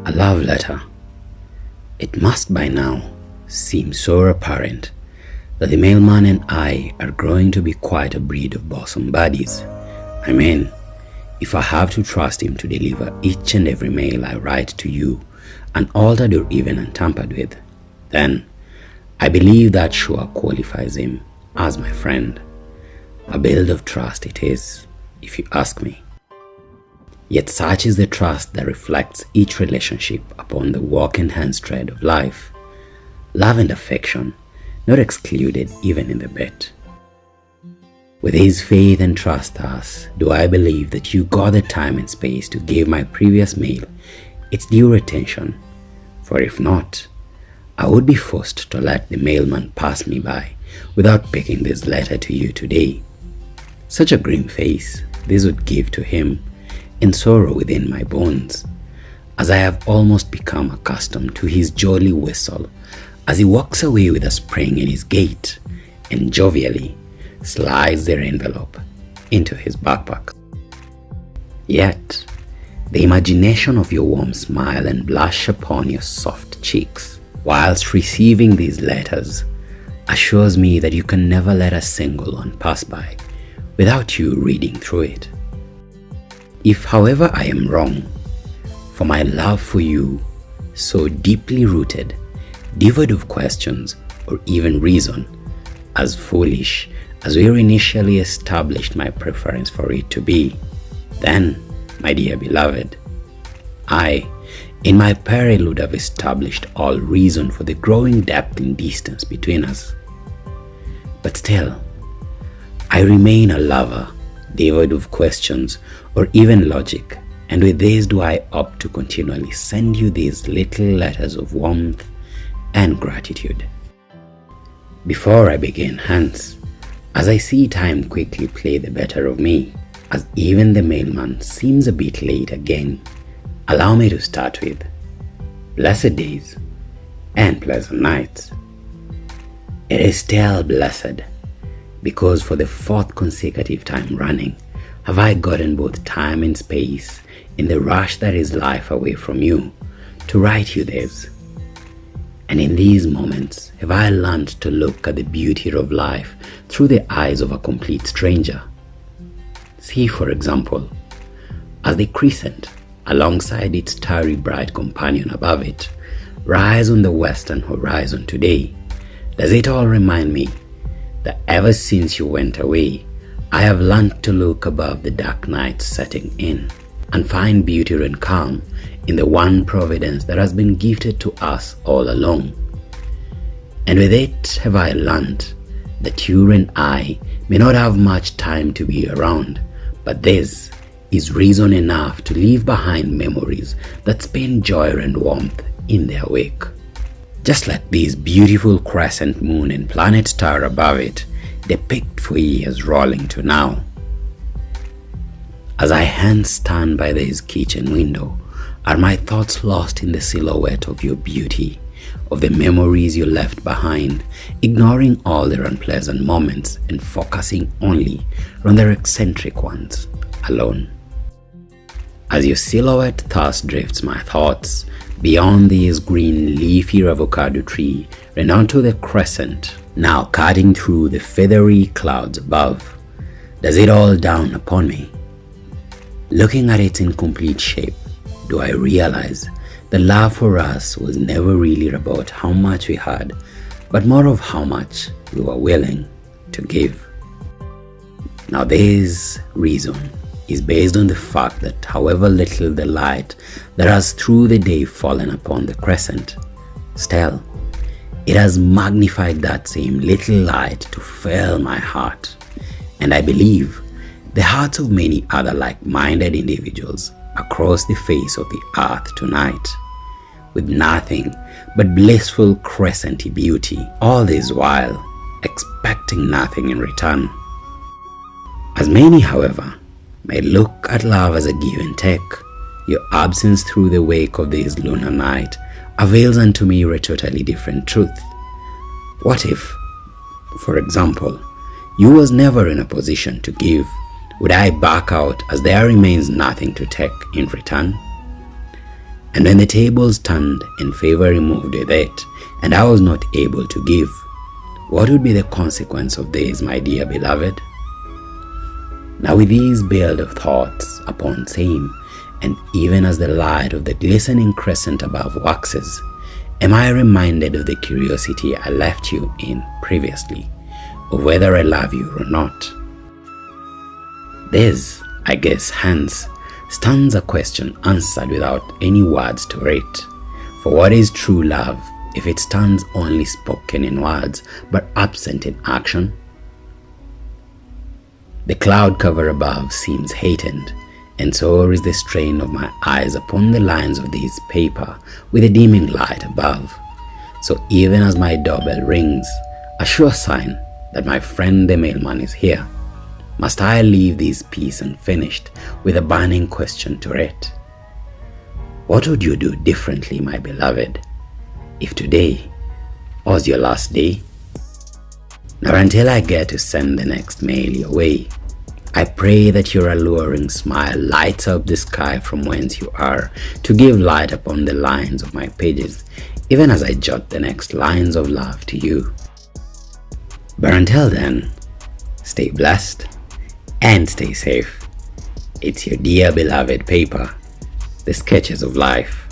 A love letter. It must by now seem so apparent that the mailman and I are growing to be quite a breed of bosom buddies. I mean, if I have to trust him to deliver each and every mail I write to you, unaltered or even untampered with, then I believe that sure qualifies him as my friend. A build of trust it is, if you ask me. Yet such is the trust that reflects each relationship upon the walk and hands thread of life. Love and affection, not excluded even in the bed. With his faith and trust thus, do I believe that you got the time and space to give my previous mail its due attention, for if not, I would be forced to let the mailman pass me by without picking this letter to you today. Such a grim face this would give to him, and sorrow within my bones, as I have almost become accustomed to his jolly whistle as he walks away with a spring in his gait and jovially slides their envelope into his backpack. Yet, the imagination of your warm smile and blush upon your soft cheeks whilst receiving these letters assures me that you can never let a single one pass by without you reading through it. If, however, I am wrong, for my love for you, so deeply rooted, devoid of questions or even reason, as foolish as we initially established my preference for it to be, then, my dear beloved, I, in my peril, would have established all reason for the growing depth and distance between us. But still, I remain a lover, devoid of questions or even logic, and with this do I opt to continually send you these little letters of warmth and gratitude. Before I begin, hence, as I see time quickly play the better of me, as even the mailman seems a bit late again, allow me to start with blessed days and pleasant nights. It is still blessed, because for the fourth consecutive time running have I gotten both time and space in the rush that is life away from you to write you this. And in these moments have I learned to look at the beauty of life through the eyes of a complete stranger. See, for example, as the crescent, alongside its starry bright companion above it, rise on the western horizon today, does it all remind me that ever since you went away, I have learned to look above the dark night setting in and find beauty and calm in the one providence that has been gifted to us all along. And with it have I learned that you and I may not have much time to be around, but this is reason enough to leave behind memories that spin joy and warmth in their wake. Just like this beautiful crescent moon and planet star above it, depict for years rolling to now. As I hence stand by this kitchen window, are my thoughts lost in the silhouette of your beauty, of the memories you left behind, ignoring all their unpleasant moments and focusing only on their eccentric ones alone. As your silhouette thus drifts my thoughts beyond this green leafy avocado tree and onto the crescent, now cutting through the feathery clouds above, does it all dawn upon me. Looking at its incomplete shape, do I realize that love for us was never really about how much we had, but more of how much we were willing to give. Now this reason is based on the fact that however little the light that has through the day fallen upon the crescent, still it has magnified that same little light to fill my heart, and I believe the hearts of many other like-minded individuals across the face of the earth tonight, with nothing but blissful crescenty beauty, all this while expecting nothing in return. As many, however, may look at love as a give and take, your absence through the wake of this lunar night avails unto me a totally different truth. What if, for example, you was never in a position to give? Would I back out as there remains nothing to take in return? And when the tables turned and favor removed with it, and I was not able to give, what would be the consequence of this, my dear beloved? Now with these build of thoughts upon same, and even as the light of the glistening crescent above waxes, am I reminded of the curiosity I left you in previously, of whether I love you or not. This, I guess, hence, stands a question answered without any words to it. For what is true love if it stands only spoken in words but absent in action? The cloud cover above seems heightened, and so is the strain of my eyes upon the lines of this paper with a dimming light above. So even as my doorbell rings, a sure sign that my friend the mailman is here, must I leave this piece unfinished with a burning question to it. What would you do differently, my beloved, if today was your last day? Now until I get to send the next mail your way, I pray that your alluring smile lights up the sky from whence you are, to give light upon the lines of my pages, even as I jot the next lines of love to you. But until then, stay blessed and stay safe. It's your dear beloved paper, the Sketches of Life.